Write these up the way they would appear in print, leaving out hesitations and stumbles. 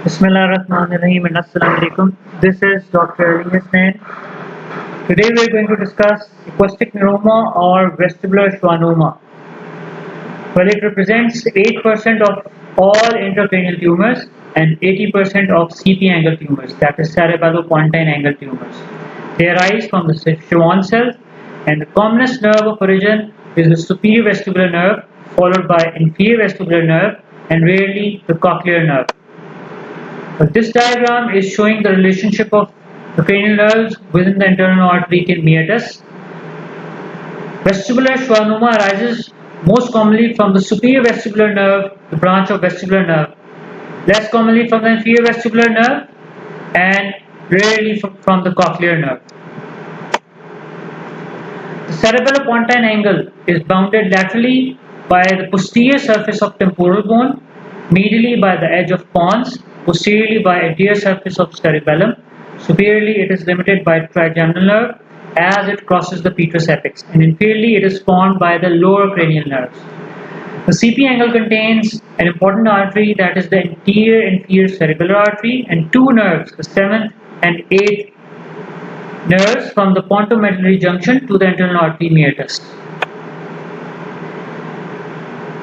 Bismillahirrahmanirrahim and Assalamu alaikum. This is Dr. Ali Hasnain. Today we are going to discuss acoustic neuroma or vestibular schwannoma. Well, it represents 8% of all intracranial tumors and 80% of CP angle tumors, that is cerebellopontine angle tumors. They arise from the Schwann cells, and the commonest nerve of origin is the superior vestibular nerve, followed by inferior vestibular nerve, and rarely the cochlear nerve. This diagram is showing the relationship of the cranial nerves within the internal aortic meatus. Vestibular schwannoma arises most commonly from the superior vestibular nerve, the branch of vestibular nerve, less commonly from the inferior vestibular nerve, and rarely from the cochlear nerve. The cerebellopontine angle is bounded laterally by the posterior surface of temporal bone, medially by the edge of pons, posteriorly by anterior surface of cerebellum. Superiorly, it is limited by trigeminal nerve as it crosses the petrous apex, and inferiorly, it is formed by the lower cranial nerves. The CP angle contains an important artery, that is the anterior inferior cerebellar artery, and two nerves, the 7th and 8th nerves from the pontomedullary junction to the internal aortic meatus.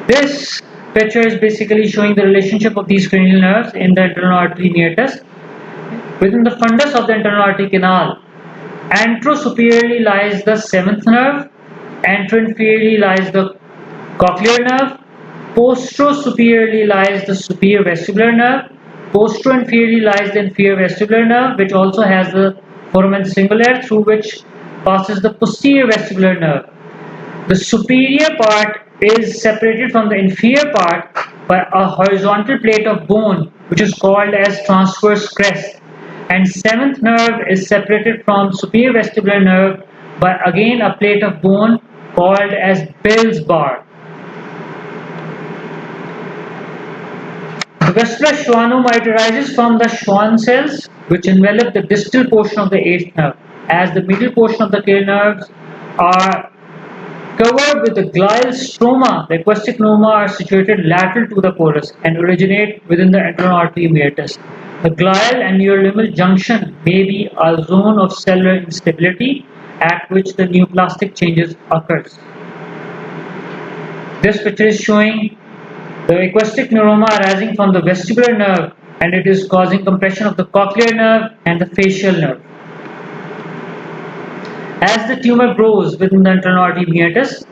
This picture is basically showing the relationship of these cranial nerves in the internal aortic meatus. Within the fundus of the internal aortic canal, anterosuperiorly lies the 7th nerve, anteroinferiorly lies the cochlear nerve, posterosuperiorly lies the superior vestibular nerve, posteroinferiorly lies the inferior vestibular nerve, which also has the foramen cingulare through which passes the posterior vestibular nerve. The superior part is separated from the inferior part by a horizontal plate of bone, which is called as transverse crest, and 7th nerve is separated from superior vestibular nerve by again a plate of bone called as Bell's bar. The vestibular schwannoma arises from the Schwann cells, which envelop the distal portion of the 8th nerve, as the middle portion of the cranial nerves are covered with the glial stroma. The acoustic neuroma are situated lateral to the porus and originate within the internal aortic meatus. The glial and neurolimbal junction may be a zone of cellular instability at which the neoplastic changes occurs. This picture is showing the acoustic neuroma arising from the vestibular nerve, and it is causing compression of the cochlear nerve and the facial nerve. As the tumor grows within the internal aortic meatus,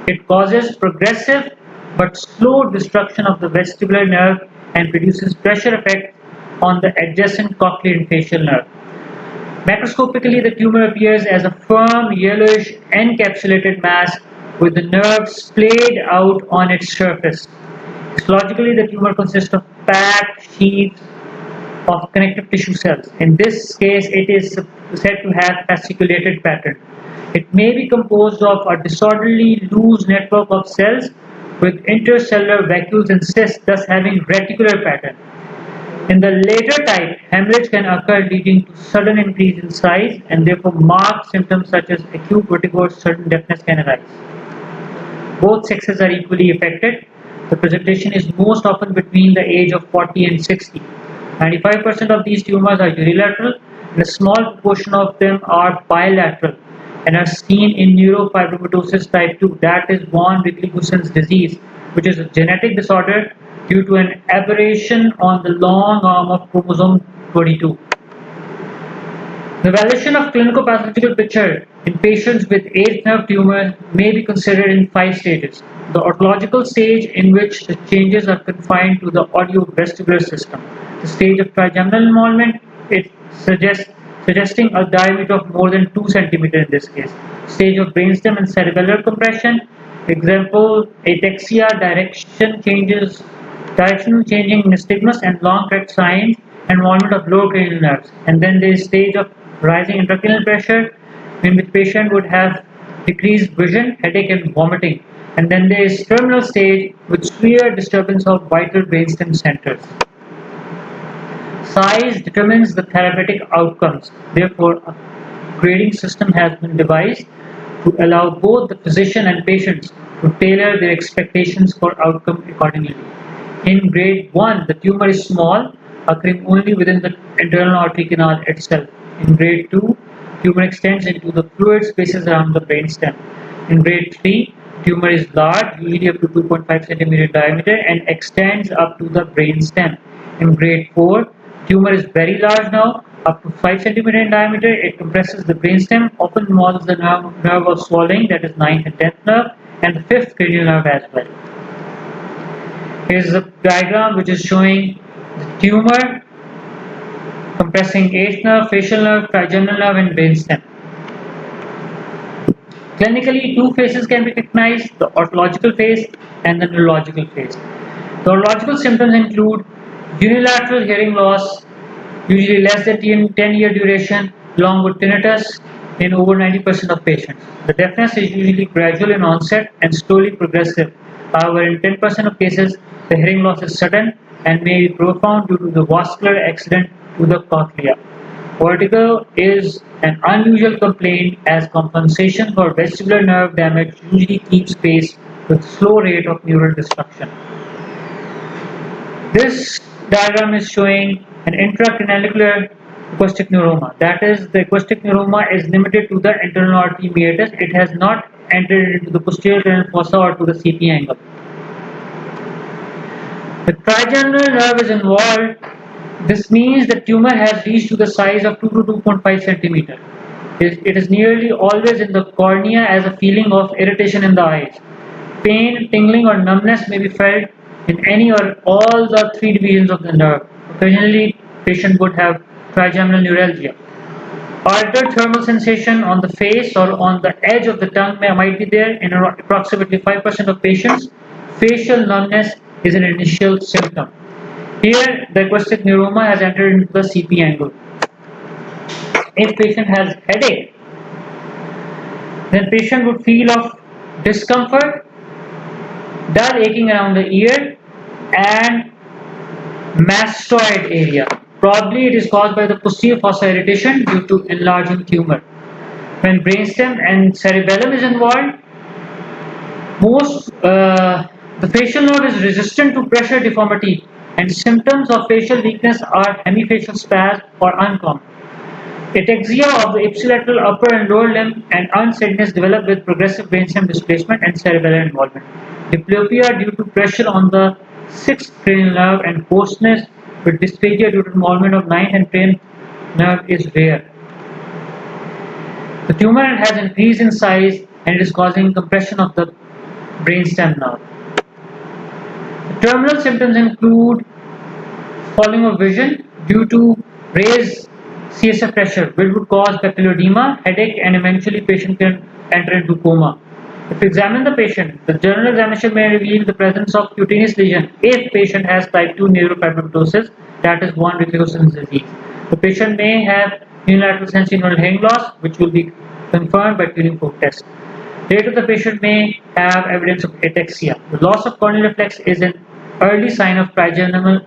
it causes progressive but slow destruction of the vestibular nerve and produces pressure effect on the adjacent cochlear and facial nerve. Macroscopically, the tumor appears as a firm yellowish encapsulated mass with the nerve splayed out on its surface. Histologically, the tumor consists of packed sheaths of connective tissue cells. In this case, it is said to have fasciculated pattern. It may be composed of a disorderly loose network of cells with intercellular vacuoles and cysts, thus having reticular pattern. In the later type, hemorrhage can occur leading to sudden increase in size, and therefore marked symptoms such as acute vertigo or sudden deafness can arise. Both sexes are equally affected. The presentation is most often between the age of 40 and 60. 95% of these tumors are unilateral, and a small proportion of them are bilateral and are seen in neurofibromatosis type 2, that is von Wickley-Gussen's disease, which is a genetic disorder due to an aberration on the long arm of chromosome 22. The evaluation of clinical pathological picture in patients with 8th nerve tumor may be considered in 5 stages. The otological stage, in which the changes are confined to the audiovestibular system. The stage of trigeminal involvement, it suggesting a diameter of more than 2 cm in this case. Stage of brainstem and cerebellar compression, example ataxia, directional changing nystagmus and long correct signs, involvement of lower cranial nerves. And then there is stage of rising intracranial pressure, in which patient would have decreased vision, headache and vomiting. And then there is terminal stage with severe disturbance of vital brainstem centers. Size determines the therapeutic outcomes. Therefore, a grading system has been devised to allow both the physician and patients to tailor their expectations for outcome accordingly. In grade 1, the tumor is small occurring only within the internal artery canal itself. In grade 2, tumor extends into the fluid spaces around the brainstem. In grade 3, tumor is large, usually up to 2.5 centimeter diameter, and extends up to the brainstem. In grade 4, tumor is very large now, up to 5 centimeter in diameter. It compresses the brainstem, often involves the nerve of swallowing, that is 9th and 10th nerve, and the 5th cranial nerve as well. Here is a diagram which is showing the tumor compressing 8th nerve, facial nerve, trigeminal nerve, and brainstem. Clinically, two phases can be recognized, the orthological phase and the neurological phase. The orthological symptoms include unilateral hearing loss, usually less than 10-year duration, along with tinnitus in over 90% of patients. The deafness is usually gradual in onset and slowly progressive. However, in 10% of cases, the hearing loss is sudden and may be profound due to the vascular accident to the cochlea. Vertigo is an unusual complaint as compensation for vestibular nerve damage usually keeps pace with slow rate of neural destruction. This diagram is showing an intracranial acoustic neuroma. That is, the acoustic neuroma is limited to the internal artery meatus. It has not entered into the posterior cranial fossa or to the CP angle. The trigeminal nerve is involved. This means the tumor has reached to the size of 2 to 2.5 centimeter. It is nearly always in the cornea as a feeling of irritation in the eyes. Pain, tingling or numbness may be felt in any or all the three divisions of the nerve. Occasionally, patient would have trigeminal neuralgia. Altered thermal sensation on the face or on the edge of the tongue might be there in approximately 5% of patients. Facial numbness is an initial symptom. Here, the acoustic neuroma has entered into the CP angle. If patient has headache, then patient would feel of discomfort, dull aching around the ear, and mastoid area. Probably it is caused by the posterior fossa irritation due to enlarging tumor. When brainstem and cerebellum is involved, the facial nerve is resistant to pressure deformity, and symptoms of facial weakness are hemifacial spasm or uncommon. Ataxia of the ipsilateral upper and lower limb and unsteadiness develop with progressive brainstem displacement and cerebellar involvement. Diplopia due to pressure on the 6th cranial nerve and hoarseness with dysphagia due to involvement of 9th and 10th nerve is rare. The tumor has increased in size and it is causing compression of the brainstem nerve. The terminal symptoms include falling of vision due to raised CSF pressure, which would cause papilledema, headache, and eventually patient can enter into coma. If you examine the patient, the general examination may reveal the presence of cutaneous lesion if patient has type 2 neurofibromatosis, that is von Richter's disease. The patient may have unilateral sensorineural hearing loss, which will be confirmed by Turing-Fork test. Later, the patient may have evidence of ataxia. The loss of corneal reflex is an early sign of trigeminal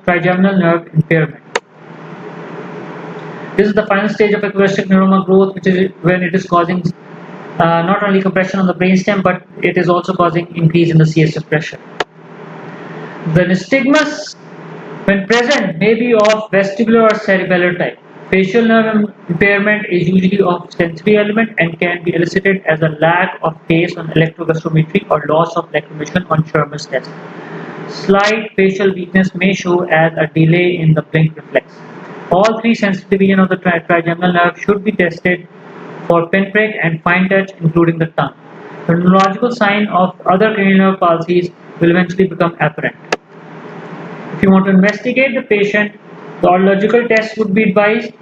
nerve impairment. This is the final stage of acoustic neuroma growth, which is when it is causing not only compression on the brainstem, but it is also causing increase in the CSF pressure. The nystagmus, when present, may be of vestibular or cerebellar type. Facial nerve impairment is usually of sensory element and can be elicited as a lack of taste on electrogastrometry or loss of lacrimation on Schirmer's test. Slight facial weakness may show as a delay in the blink reflex. All three sensitive divisions of the trigeminal nerve should be tested for pinprick and fine touch, including the tongue. The neurological sign of other cranial nerve palsies will eventually become apparent. If you want to investigate the patient, the audiological test would be advised.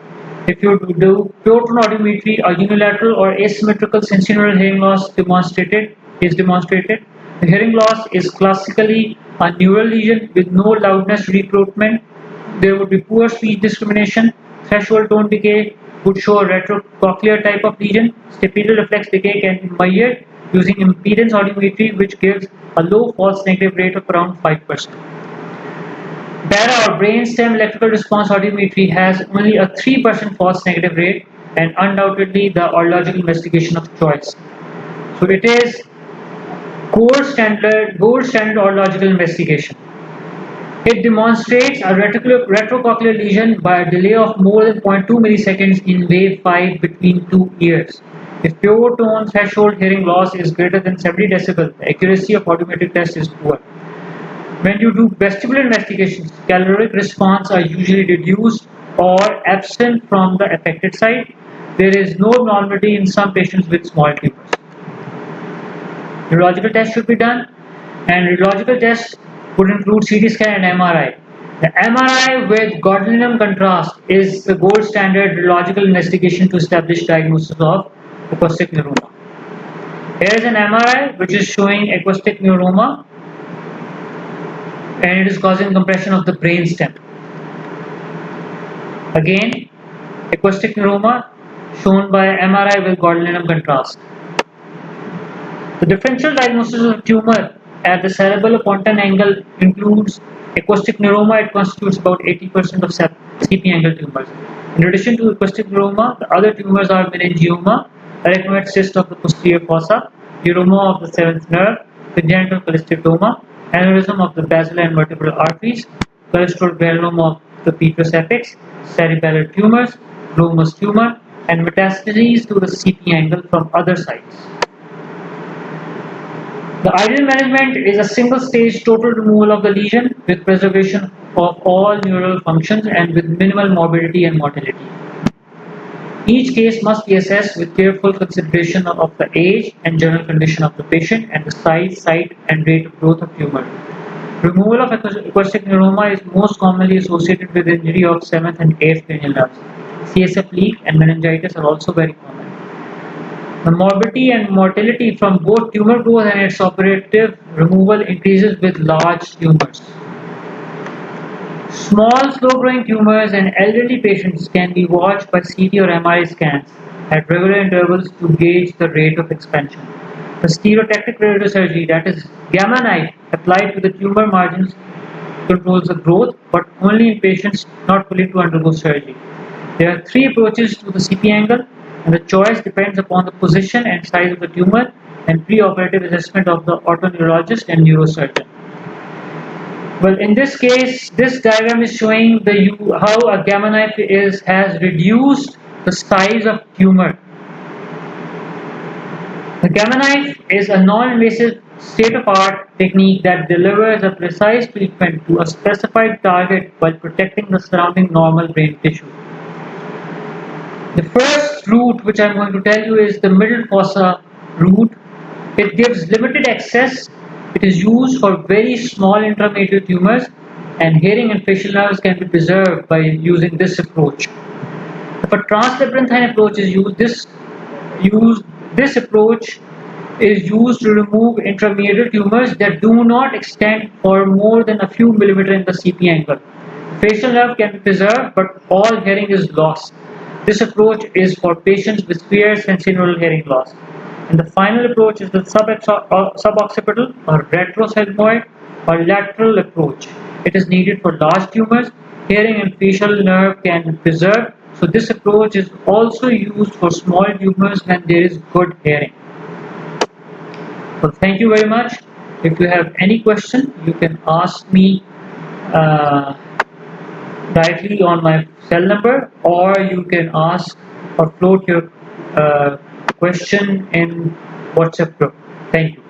If you do photon audiometry, a unilateral or asymmetrical sensorineural hearing loss is demonstrated. The hearing loss is classically a neural lesion with no loudness recruitment. There would be poor speech discrimination. Threshold tone decay would show a retrocochlear type of lesion. Stapedial reflex decay can be measured using impedance audiometry, which gives a low false negative rate of around 5%. BARA or brainstem electrical response audiometry has only a 3% false negative rate and undoubtedly the audiological investigation of choice. So it is gold standard audiological investigation. It demonstrates a retrocochlear lesion by a delay of more than 0.2 milliseconds in wave 5 between two ears. If pure tone threshold hearing loss is greater than 70 decibels, the accuracy of audiometric test is poor. When you do vestibular investigations, caloric response are usually reduced or absent from the affected site. There is no abnormality in some patients with small tumors. Neurological tests should be done, and radiological tests would include CT scan and MRI. The MRI with gadolinium contrast is the gold standard radiological investigation to establish diagnosis of acoustic neuroma. Here is an MRI which is showing acoustic neuroma, and it is causing compression of the brainstem. Again, acoustic neuroma shown by MRI with gadolinium contrast. The differential diagnosis of tumor at the cerebellopontine angle includes acoustic neuroma. It constitutes about 80% of CP angle tumors. In addition to acoustic neuroma, the other tumors are meningioma, arachnoid cyst of the posterior fossa, neuroma of the seventh nerve, congenital cholesteatoma, aneurysm of the basilar and vertebral arteries, cholesterol of the petrous apex, cerebellar tumors, glomus tumor, and metastases to the CP angle from other sites. The ideal management is a single-stage total removal of the lesion with preservation of all neural functions and with minimal morbidity and mortality. Each case must be assessed with careful consideration of the age and general condition of the patient and the size, site, and rate of growth of tumor. Removal of acoustic neuroma is most commonly associated with injury of 7th and 8th cranial nerves. CSF leak and meningitis are also very common. The morbidity and mortality from both tumor growth and its operative removal increases with large tumors. Small, slow-growing tumors in elderly patients can be watched by CT or MRI scans at regular intervals to gauge the rate of expansion. The stereotactic radiosurgery, that is gamma knife, applied to the tumor margins controls the growth, but only in patients not willing to undergo surgery. There are three approaches to the CP angle, and the choice depends upon the position and size of the tumor and preoperative assessment of the otoneurologist and neurosurgeon. Well, in this case, this diagram is showing how a gamma knife has reduced the size of tumor. The gamma knife is a non-invasive state-of-art technique that delivers a precise treatment to a specified target while protecting the surrounding normal brain tissue. The first route which I'm going to tell you is the middle fossa route. It gives limited access. It is used for very small intramedullary tumors, and hearing and facial nerves can be preserved by using this approach. If a translabyrinthine approach is used, this approach is used to remove intramedullary tumors that do not extend for more than a few millimeters in the CP angle. The facial nerve can be preserved, but all hearing is lost. This approach is for patients with severe sensorineural hearing loss. And the final approach is the suboccipital or retrosigmoid or lateral approach. It is needed for large tumors. Hearing and facial nerve can be preserved. So this approach is also used for small tumors when there is good hearing. So thank you very much. If you have any question, you can ask me directly on my cell number, or you can ask or float your question in WhatsApp group. Thank you.